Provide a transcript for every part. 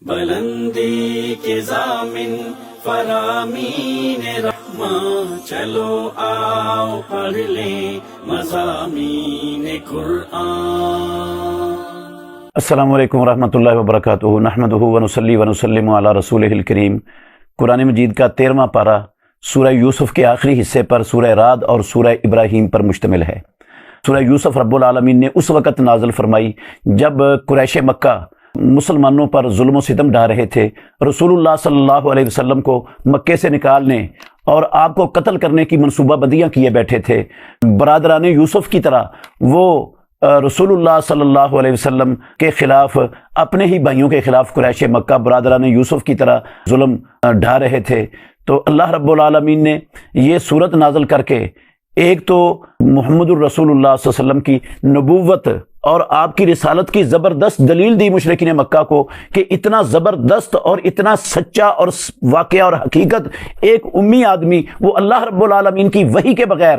بلندی کے ضامن فرامین رحماں، چلو آؤ پڑھ لیں مضامین قرآن۔ السلام علیکم ورحمۃ اللہ وبرکاتہ، نحمدہ ونصلی ونسلم علی رسولہ الکریم۔ قرآن مجید کا 13واں پارہ سورہ یوسف کے آخری حصے پر سورہ رعد اور سورہ ابراہیم پر مشتمل ہے۔ سورہ یوسف رب العالمین نے اس وقت نازل فرمائی جب قریش مکہ مسلمانوں پر ظلم و ستم ڈھا رہے تھے، رسول اللہ صلی اللہ علیہ وسلم کو مکے سے نکالنے اور آپ کو قتل کرنے کی منصوبہ بندیاں کیے بیٹھے تھے۔ برادران یوسف کی طرح وہ رسول اللہ صلی اللہ علیہ وسلم کے خلاف، اپنے ہی بھائیوں کے خلاف قریش مکہ برادران یوسف کی طرح ظلم ڈھا رہے تھے۔ تو اللہ رب العالمین نے یہ صورت نازل کر کے ایک تو محمد الرسول اللہ صلی اللہ علیہ وسلم کی نبوت اور آپ کی رسالت کی زبردست دلیل دی مشرکین مکہ کو کہ اتنا زبردست اور اتنا سچا اور واقعہ اور حقیقت ایک امی آدمی وہ اللہ رب العالمین کی وحی کے بغیر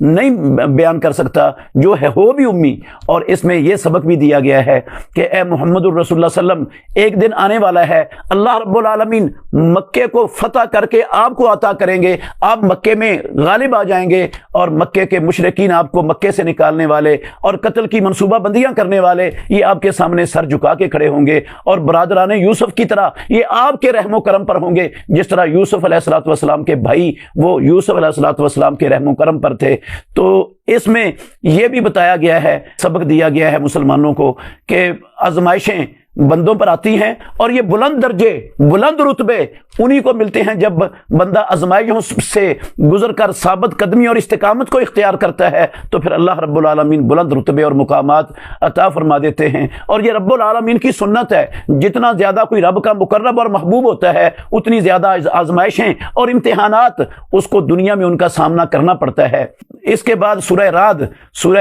نہیں بیان کر سکتا، جو ہے ہو بھی امی۔ اور اس میں یہ سبق بھی دیا گیا ہے کہ اے محمد الرسول اللہ صلی اللہ علیہ وسلم، ایک دن آنے والا ہے اللہ رب العالمین مکے کو فتح کر کے آپ کو عطا کریں گے، آپ مکے میں غالب آ جائیں گے اور مکے کے مشرکین آپ کو مکے سے نکالنے والے اور قتل کی منصوبہ بندیاں کرنے والے یہ آپ کے سامنے سر جھکا کے کھڑے ہوں گے، اور برادران یوسف کی طرح یہ آپ کے رحم و کرم پر ہوں گے، جس طرح یوسف علیہ الصلوۃ والسلام کے بھائی وہ یوسف علیہ الصلوۃ والسلام کے رحم و کرم پر تھے۔ تو اس میں یہ بھی بتایا گیا ہے، سبق دیا گیا ہے مسلمانوں کو کہ آزمائشیں بندوں پر آتی ہیں اور یہ بلند درجے، بلند رتبے انہی کو ملتے ہیں جب بندہ آزمائشوں سے گزر کر ثابت قدمی اور استقامت کو اختیار کرتا ہے، تو پھر اللہ رب العالمین بلند رتبے اور مقامات عطا فرما دیتے ہیں۔ اور یہ رب العالمین کی سنت ہے، جتنا زیادہ کوئی رب کا مقرب اور محبوب ہوتا ہے اتنی زیادہ آزمائشیں اور امتحانات اس کو دنیا میں ان کا سامنا کرنا پڑتا ہے۔ اس کے بعد سورہ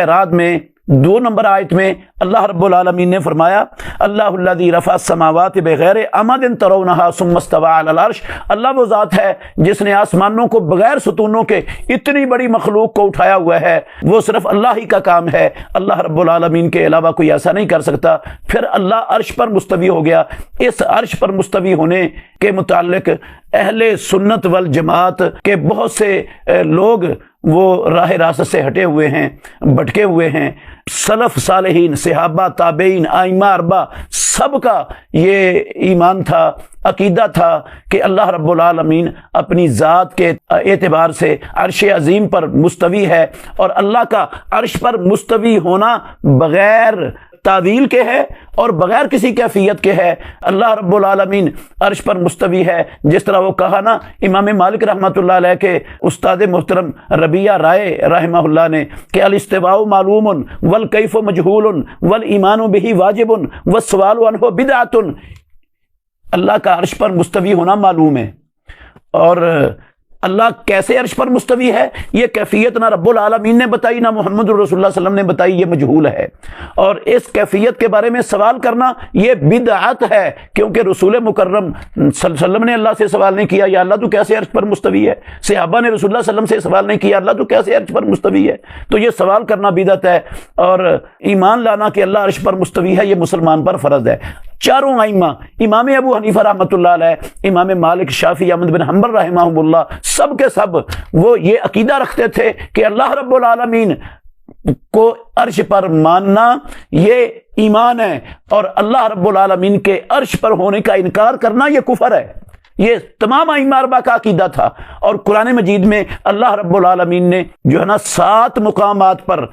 رعد میں 2 نمبر آیت میں اللہ رب العالمین نے فرمایا اللہ الذی رفع السماوات بغیر عمد ترونها ثم استوى علی العرش، اللہ وہ ذات ہے جس نے آسمانوں کو بغیر ستونوں کے اتنی بڑی مخلوق کو اٹھایا ہوا ہے، وہ صرف اللہ ہی کا کام ہے، اللہ رب العالمین کے علاوہ کوئی ایسا نہیں کر سکتا۔ پھر اللہ عرش پر مستوی ہو گیا۔ اس عرش پر مستوی ہونے کے متعلق اہل سنت والجماعت کے بہت سے لوگ وہ راہ راست سے ہٹے ہوئے ہیں، بھٹکے ہوئے ہیں۔ سلف صالحین، صحابہ، تابعین، ائمہ اربعہ سب کا یہ ایمان تھا، عقیدہ تھا کہ اللہ رب العالمین اپنی ذات کے اعتبار سے عرش عظیم پر مستوی ہے، اور اللہ کا عرش پر مستوی ہونا بغیر تعویل کے ہے اور بغیر کسی کیفیت کے ہے۔ اللہ رب العالمین عرش پر مستوی ہے، جس طرح وہ کہا نا امام مالک رحمۃ اللہ علیہ کے استاد محترم ربیہ رائے رحمہ اللہ نے کہ الاستواء معلوم والکیف مجہول والایمان بہ واجب والسؤال عنہ بدعۃ۔ اللہ کا عرش پر مستوی ہونا معلوم ہے، اور اللہ کیسے عرش پر مستوی ہے یہ کیفیت نہ رب العالمین نے بتائی نہ محمد الرسول اللہ صلی اللہ علیہ وسلم نے بتائی، یہ مجہول ہے، اور اس کیفیت کے بارے میں سوال کرنا یہ بدعت ہے، کیونکہ رسول مکرم صلی اللہ علیہ وسلم نے اللہ سے سوال نہیں کیا یا اللہ تو کیسے عرش پر مستوی ہے، صحابہ نے رسول اللہ صلی اللہ علیہ وسلم سے سوال نہیں کیا اللہ تو کیسے عرش پر مستوی ہے۔ تو یہ سوال کرنا بدعت ہے، اور ایمان لانا کہ اللہ عرش پر مستوی ہے یہ مسلمان پر فرض ہے۔ چاروں ائمہ، امام ابو حنیفہ رحمۃ اللہ علیہ، امام مالک، شافعی، احمد بن حنبل رحمہم اللہ، سب کے سب وہ یہ عقیدہ رکھتے تھے کہ اللہ رب العالمین کو عرش پر ماننا یہ ایمان ہے، اور اللہ رب العالمین کے عرش پر ہونے کا انکار کرنا یہ کفر ہے۔ یہ تمام ائمہ اربعہ کا عقیدہ تھا، اور قرآن مجید میں اللہ رب العالمین نے جو ہے نا 7 مقامات پر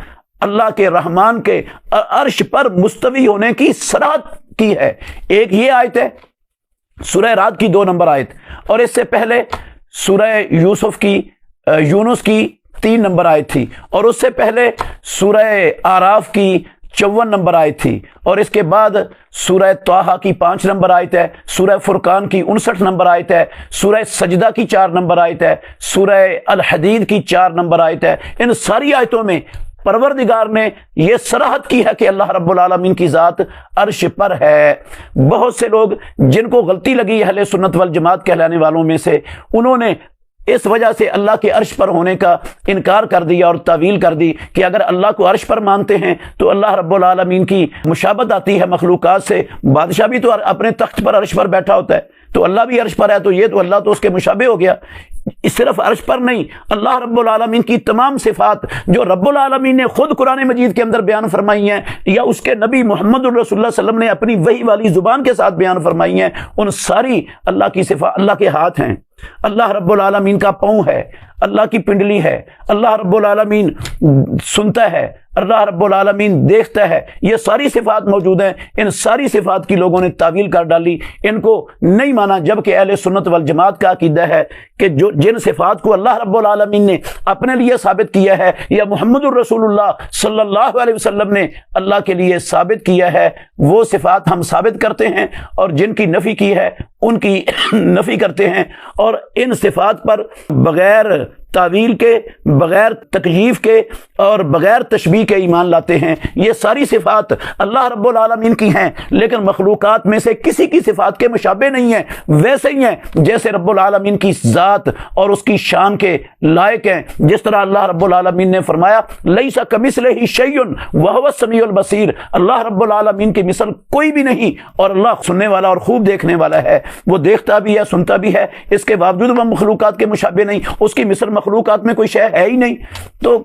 اللہ کے رحمان کے عرش پر مستوی ہونے کی صراحت کی ہے۔ ایک یہ آیت ہے سورہ رعد کی 2 نمبر آیت، اور اس سے پہلے سورہ یوسف کی یونس کی 3 نمبر آیت تھی، اور اس سے پہلے سورہ اعراف کی 54 نمبر آیت تھی، اور اس کے بعد سورہ طٰہٰ کی 5 نمبر آیت ہے، سورہ فرقان کی 59 نمبر آیت ہے، سورہ سجدہ کی 4 نمبر آیت ہے، سورہ الحدید کی 4 نمبر آیت ہے۔ ان ساری آیتوں میں پروردگار نے یہ صراحت کی ہے کہ اللہ رب العالمین کی ذات عرش پر ہے۔ بہت سے لوگ جن کو غلطی لگی اہل سنت والجماعت کہلانے والوں میں سے، انہوں نے اس وجہ سے اللہ کے عرش پر ہونے کا انکار کر دیا اور تعویل کر دی کہ اگر اللہ کو عرش پر مانتے ہیں تو اللہ رب العالمین کی مشابہت آتی ہے مخلوقات سے. بادشاہ بھی تو اپنے تخت پر عرش پر بیٹھا ہوتا ہے, تو اللہ بھی عرش پر ہے, تو یہ تو اللہ تو اس کے مشابہ ہو گیا. صرف عرش پر نہیں, اللہ رب العالمین کی تمام صفات جو رب العالمین نے خود قرآن مجید کے اندر بیان فرمائی ہیں یا اس کے نبی محمد رسول اللہ صلی اللہ علیہ وسلم نے اپنی وحی والی زبان کے ساتھ بیان فرمائی ہیں, ان ساری اللہ کی صفات. اللہ کے ہاتھ ہیں, اللہ رب العالمین کا پاؤں ہے, اللہ کی پنڈلی ہے, اللہ رب العالمین سنتا ہے, اللہ رب العالمین دیکھتا ہے. یہ ساری صفات موجود ہیں. ان ساری صفات کی لوگوں نے تعویل کر ڈالی, ان کو نہیں مانا, جبکہ اہل سنت والجماعت کا عقیدہ ہے کہ جو جن صفات کو اللہ رب العالمین نے اپنے لیے ثابت کیا ہے یا محمد الرسول اللہ صلی اللہ علیہ وسلم نے اللہ کے لیے ثابت کیا ہے, وہ صفات ہم ثابت کرتے ہیں, اور جن کی نفی کی ہے ان کی نفی کرتے ہیں. اور ان صفات پر بغیر تعویل کے, بغیر تکییف کے اور بغیر تشبیہ کے ایمان لاتے ہیں. یہ ساری صفات اللہ رب العالمین کی ہیں, لیکن مخلوقات میں سے کسی کی صفات کے مشابہ نہیں ہیں. ویسے ہی ہیں جیسے رب العالمین کی ذات اور اس کی شان کے لائق ہیں. جس طرح اللہ رب العالمین نے فرمایا لیس کمثلہ شیء وہو السمیع البصیر, اللہ رب العالمین کی مثل کوئی بھی نہیں, اور اللہ سننے والا اور خوب دیکھنے والا ہے. وہ دیکھتا بھی ہے, سنتا بھی ہے, اس کے باوجود وہ مخلوقات کے مشابہ نہیں, اس کی مثل مخلوقات میں کوئی شے ہے ہی نہیں. تو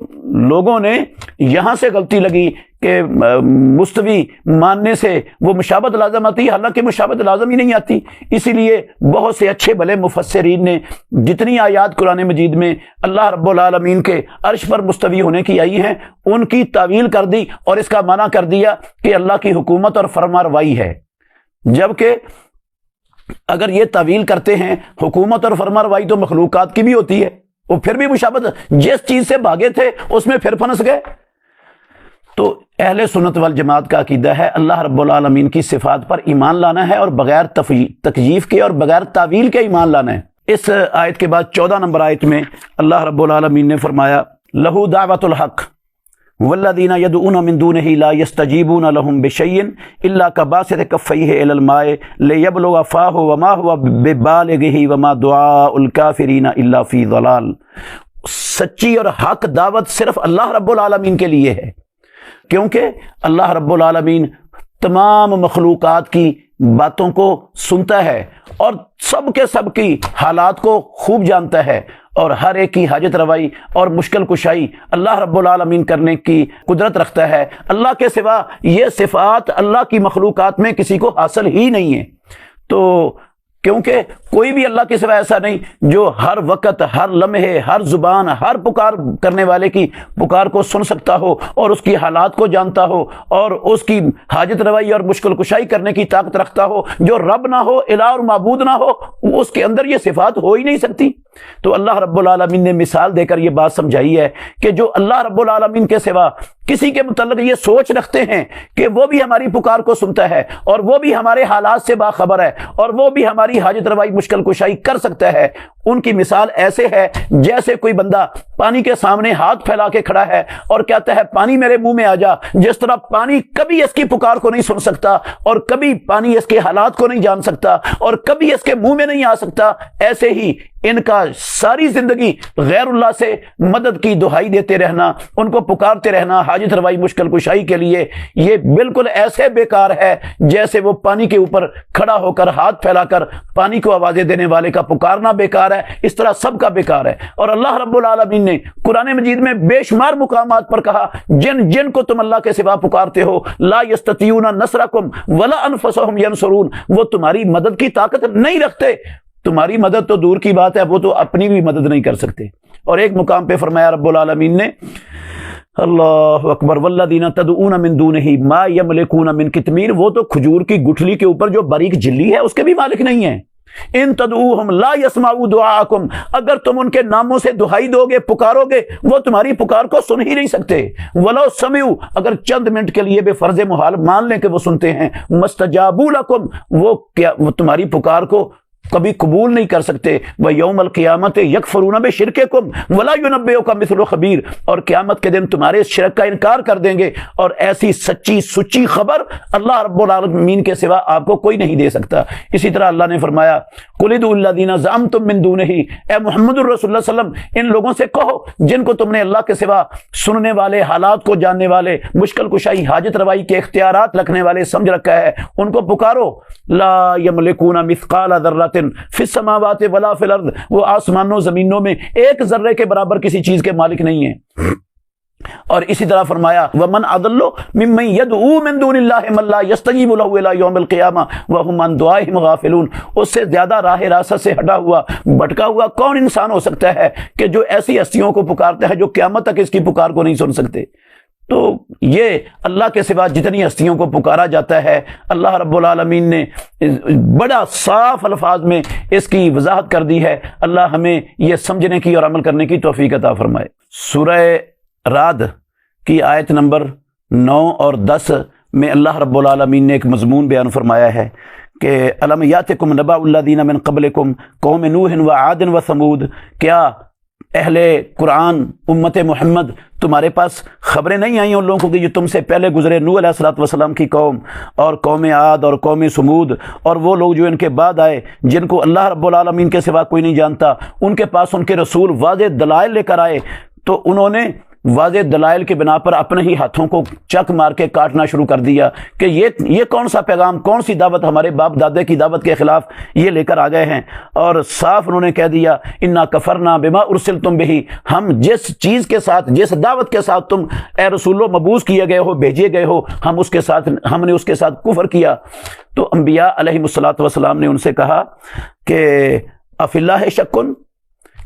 لوگوں نے یہاں سے غلطی لگی کہ مستوی ماننے سے وہ مشابہت لازم آتی ہے, حالانکہ مشابہت لازم ہی نہیں آتی. اسی لیے بہت سے اچھے بھلے مفسرین نے جتنی آیات قرآن مجید میں اللہ رب العالمین کے عرش پر مستوی ہونے کی آئی ہیں ان کی تعویل کر دی اور اس کا معنی کر دیا کہ اللہ کی حکومت اور فرمانروائی ہے. جبکہ اگر یہ تعویل کرتے ہیں حکومت اور فرمانروائی تو مخلوقات کی بھی ہوتی ہے, وہ پھر بھی مشابہت, جس چیز سے بھاگے تھے اس میں پھر پھنس گئے. تو اہل سنت والجماعت کا عقیدہ ہے اللہ رب العالمین کی صفات پر ایمان لانا ہے, اور بغیر تکییف کے اور بغیر تعویل کے ایمان لانا ہے. اس آیت کے بعد 14 نمبر آیت میں اللہ رب العالمین نے فرمایا لہو دعوت الحق والذین یدعون من دونہ لا یستجیبون لهم بشیء الا کباسط کفیہ الی الماء لیبلغ فاہ وما هو ببالغہ وما دعاء الکافرین الا فی ضلال. سچی اور حق دعوت صرف اللہ رب العالمین کے لیے ہے, کیونکہ اللہ رب العالمین تمام مخلوقات کی باتوں کو سنتا ہے اور سب کے سب کی حالات کو خوب جانتا ہے, اور ہر ایک کی حاجت روائی اور مشکل کشائی اللہ رب العالمین کرنے کی قدرت رکھتا ہے. اللہ کے سوا یہ صفات اللہ کی مخلوقات میں کسی کو حاصل ہی نہیں ہے. تو کیونکہ کوئی بھی اللہ کے سوا ایسا نہیں جو ہر وقت, ہر لمحے, ہر زبان, ہر پکار کرنے والے کی پکار کو سن سکتا ہو اور اس کی حالات کو جانتا ہو اور اس کی حاجت روائی اور مشکل کشائی کرنے کی طاقت رکھتا ہو. جو رب نہ ہو, الہ اور معبود نہ ہو, اس کے اندر یہ صفات ہو ہی نہیں سکتی. تو اللہ رب العالمین نے مثال دے کر یہ بات سمجھائی ہے کہ جو اللہ رب العالمین کے سوا کسی کے متعلق یہ سوچ رکھتے ہیں کہ وہ بھی ہماری پکار کو سنتا ہے اور وہ بھی ہمارے حالات سے باخبر ہے اور وہ بھی ہماری حاجت روائی مشکل کشائی کر سکتا ہے, ان کی مثال ایسے ہے جیسے کوئی بندہ پانی کے سامنے ہاتھ پھیلا کے کھڑا ہے اور کہتا ہے پانی میرے منہ میں آ جا. جس طرح پانی کبھی اس کی پکار کو نہیں سن سکتا اور کبھی پانی اس کے حالات کو نہیں جان سکتا اور کبھی اس کے منہ میں نہیں آ سکتا, ایسے ہی ان کا ساری زندگی غیر اللہ سے مدد کی دہائی دیتے رہنا, ان کو پکارتے رہنا حاجت روائی مشکل کشائی کے لیے, یہ بالکل ایسے بیکار ہے جیسے وہ پانی کے اوپر کھڑا ہو کر ہاتھ پھیلا کر پانی کو آوازیں دینے والے کا پکارنا بیکار ہے. اس طرح سب کا بیکار ہے. اور اللہ رب العالمین نے قرآن مجید میں بے شمار مقامات پر کہا جن کو تم اللہ کے سوا پکارتے ہو لا یستطیعون نصرکم ولا انفسهم ینصرون, وہ تمہاری مدد کی طاقت نہیں رکھتے. تمہاری مدد تو دور کی بات ہے, وہ تو اپنی بھی مدد نہیں کر سکتے. اور ایک مقام پہ فرمایا رب العالمین نے اللہ اکبر والذین تدعون من دونہ ما یملکون من قطمیر, وہ تو کھجور کی گٹھلی کے اوپر جو باریک جلی ہے اس کے بھی مالک نہیں ہیں. ان تدعوہم لا یسمعوا دعاءکم, اگر تم ان کے ناموں سے دہائی دو گے, پکارو گے, وہ تمہاری پکار کو سن ہی نہیں سکتے. ولو سمعوا, اگر چند منٹ کے لیے بے فرض محال مان لیں کہ وہ سنتے ہیں, مستجابوا لکم, وہ تمہاری پکار کو کبھی قبول نہیں کر سکتے۔ وَيَوْمَ الْقِيَامَةِ يَكْفُرُونَ بِشِرْكِكُمْ وَلَا يُنَبِّئُكَ مِثْلُ خَبِيرٌ، اور قیامت کے دن تمہارے اس شرک کا انکار کر دیں گے، اور ایسی سچی سچی خبر اللہ رب العالمین کے سوا آپ کو کوئی نہیں دے سکتا۔ اسی طرح اللہ نے فرمایا قُلِ ادْعُوا الَّذِينَ زَعَمْتُم مِّن دُونِهِ، اے محمد الرسول اللہ صلی اللہ علیہ وسلم ان لوگوں سے کہو جن کو تم نے اللہ کے سوا سننے والے، حالات کو جاننے والے، مشکل کشائی، حاجت روائی کے اختیارات رکھنے والے سمجھ رکھا ہے، ان کو پکارو۔ لا یملکون مثقال ذرۃ فی السماوات ولا فی الارض، وہ آسمانوں زمینوں میں ایک ذرے کے برابر کسی چیز کے مالک نہیں ہیں۔ اور اسی طرح فرمایا وَمَنْ أَضَلُّ مِمَّنْ يَدْعُو مِن دُونِ اللَّهِ مَن لَّا يَسْتَجِيبُ لَهُ إِلَىٰ يَوْمِ الْقِيَامَةِ وَهُمْ عَن دُعَائِهِمْ غَافِلُونَ، اس سے زیادہ راہ راست سے ہٹا ہوا، بھٹکا ہوا کون انسان ہو سکتا ہے کہ جو ایسی ہستیوں کو پکارتا ہے جو قیامت تک اس کی پکار کو نہیں سن سکتے۔ تو یہ اللہ کے سوا جتنی ہستیوں کو پکارا جاتا ہے، اللہ رب العالمین نے بڑا صاف الفاظ میں اس کی وضاحت کر دی ہے۔ اللہ ہمیں یہ سمجھنے کی اور عمل کرنے کی توفیق عطا فرمائے۔ سورہ رعد کی آیت نمبر 9 اور 10 میں اللہ رب العالمین نے ایک مضمون بیان فرمایا ہے کہ الم یاتکم نبأ الذین من قبلکم قوم نوح وعاد وثمود، کیا اہل قرآن امت محمد تمہارے پاس خبریں نہیں آئیں ان لوگوں کی جو تم سے پہلے گزرے، نوح علیہ الصلوۃ والسلام کی قوم اور قوم عاد اور قوم سمود، اور وہ لوگ جو ان کے بعد آئے جن کو اللہ رب العالمین کے سوا کوئی نہیں جانتا، ان کے پاس ان کے رسول واضح دلائل لے کر آئے، تو انہوں نے واضح دلائل کے بنا پر اپنے ہی ہاتھوں کو چک مار کے کاٹنا شروع کر دیا کہ یہ کون سا پیغام، کون سی دعوت ہمارے باپ دادے کی دعوت کے خلاف یہ لے کر آ گئے ہیں۔ اور صاف انہوں نے کہہ دیا انا کفرنا بما ارسلتم بہ، ہم جس چیز کے ساتھ، جس دعوت کے ساتھ تم اے رسولو مبعوث کیے گئے ہو، بھیجے گئے ہو، ہم نے اس کے ساتھ کفر کیا۔ تو انبیاء علیہم الصلوۃ والسلام نے ان سے کہا کہ افی اللہ شک،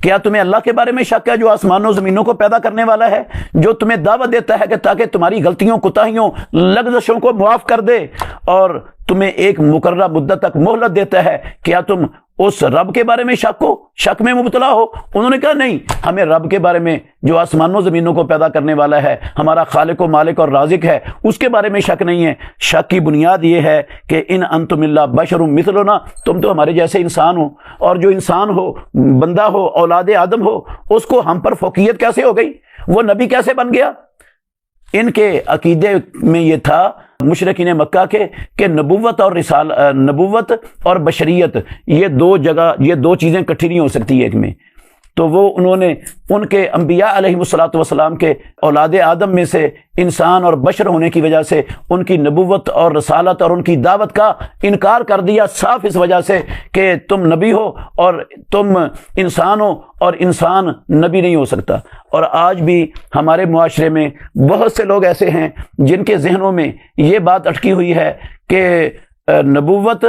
کیا تمہیں اللہ کے بارے میں شک ہے جو آسمانوں زمینوں کو پیدا کرنے والا ہے، جو تمہیں دعوت دیتا ہے کہ تاکہ تمہاری غلطیوں، کوتاہیوں، لغزشوں کو معاف کر دے، اور تمہیں ایک مقررہ مدت تک مہلت دیتا ہے، کیا تم اس رب کے بارے میں شک میں مبتلا ہو؟ انہوں نے کہا نہیں، ہمیں رب کے بارے میں جو آسمانوں زمینوں کو پیدا کرنے والا ہے، ہمارا خالق و مالک اور رازق ہے، اس کے بارے میں شک نہیں ہے۔ شک کی بنیاد یہ ہے کہ ان انتم الا بشر مثلنا، تم تو ہمارے جیسے انسان ہو، اور جو انسان ہو، بندہ ہو، اولاد آدم ہو، اس کو ہم پر فوقیت کیسے ہو گئی؟ وہ نبی کیسے بن گیا؟ ان کے عقیدے میں یہ تھا مشرکین مکہ کے کہ نبوت اور بشریت یہ دو چیزیں اکٹھی نہیں ہو سکتی ایک میں۔ تو وہ انہوں نے ان کے انبیاء علیہ الصلوۃ والسلام کے اولاد آدم میں سے انسان اور بشر ہونے کی وجہ سے ان کی نبوت اور رسالت اور ان کی دعوت کا انکار کر دیا، صاف اس وجہ سے کہ تم نبی ہو اور تم انسان ہو، اور انسان نبی نہیں ہو سکتا۔ اور آج بھی ہمارے معاشرے میں بہت سے لوگ ایسے ہیں جن کے ذہنوں میں یہ بات اٹکی ہوئی ہے کہ نبوت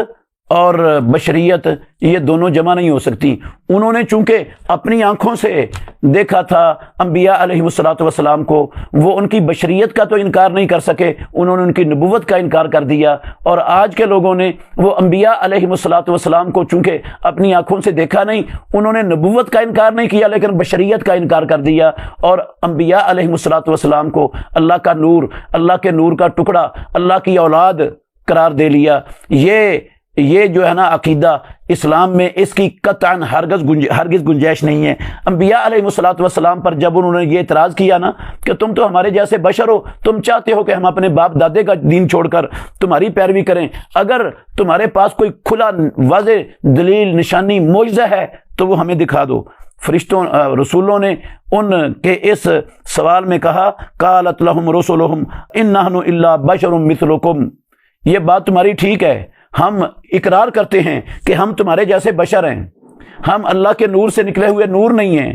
اور بشریت یہ دونوں جمع نہیں ہو سکتی۔ انہوں نے چونکہ اپنی آنکھوں سے دیکھا تھا انبیاء علیہ الصلوۃ والسلام کو، وہ ان کی بشریت کا تو انکار نہیں کر سکے، انہوں نے ان کی نبوت کا انکار کر دیا۔ اور آج کے لوگوں نے وہ انبیاء علیہ الصلوۃ والسلام کو چونکہ اپنی آنکھوں سے دیکھا نہیں، انہوں نے نبوت کا انکار نہیں کیا لیکن بشریت کا انکار کر دیا، اور انبیاء علیہ الصلوۃ والسلام کو اللہ کا نور، اللہ کے نور کا ٹکڑا، اللہ کی اولاد قرار دے لیا۔ یہ جو ہے نا عقیدہ اسلام میں اس کی قطعاً ہرگز گنجائش نہیں ہے۔ انبیاء علیہ الصلوۃ والسلام پر جب انہوں نے یہ اعتراض کیا نا کہ تم تو ہمارے جیسے بشر ہو، تم چاہتے ہو کہ ہم اپنے باپ دادے کا دین چھوڑ کر تمہاری پیروی کریں، اگر تمہارے پاس کوئی کھلا واضح دلیل، نشانی، معجزہ ہے تو وہ ہمیں دکھا دو۔ رسولوں نے ان کے اس سوال میں کہا قالت لهم رسلهم ان نحن الا بشر مثلكم، یہ بات تمہاری ٹھیک ہے، ہم اقرار کرتے ہیں کہ ہم تمہارے جیسے بشر ہیں، ہم اللہ کے نور سے نکلے ہوئے نور نہیں ہیں۔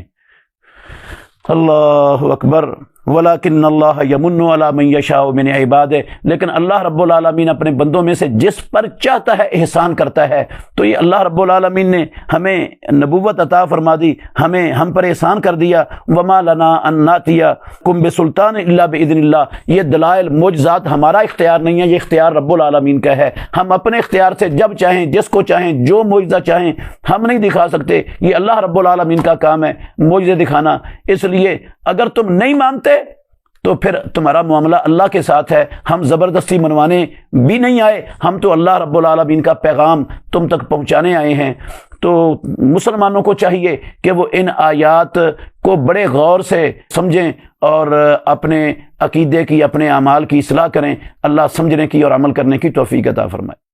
اللہ اکبر۔ وَلَكِنَّ اللَّهَ يَمُنُّ عَلَى مَن يَشَاءُ مِنْ عِبَادِهِ، لیکن اللہ رب العالمین اپنے بندوں میں سے جس پر چاہتا ہے احسان کرتا ہے۔ تو یہ اللہ رب العالمین نے ہمیں نبوت عطا فرما دی، ہم پر احسان کر دیا۔ وَمَا لَنَا أَن نَّأْتِيَكُم بِسُلْطَانٍ إِلَّا بِإِذْنِ اللَّهِ، یہ دلائل معجزات ہمارا اختیار نہیں ہے، یہ اختیار رب العالمین کا ہے۔ ہم اپنے اختیار سے جب چاہیں، جس کو چاہیں، جو معجزہ چاہیں ہم نہیں دکھا سکتے، یہ اللہ رب العالمین کا کام ہے معجزے دکھانا۔ اس لیے اگر تم نہیں مانتے تو پھر تمہارا معاملہ اللہ کے ساتھ ہے. ہم زبردستی منوانے بھی نہیں آئے, ہم تو اللہ رب العالمین کا پیغام تم تک پہنچانے آئے ہیں. تو مسلمانوں کو چاہیے کہ وہ ان آیات کو بڑے غور سے سمجھیں اور اپنے عقیدے کی, اپنے اعمال کی اصلاح کریں. اللہ سمجھنے کی اور عمل کرنے کی توفیق عطا فرمائے.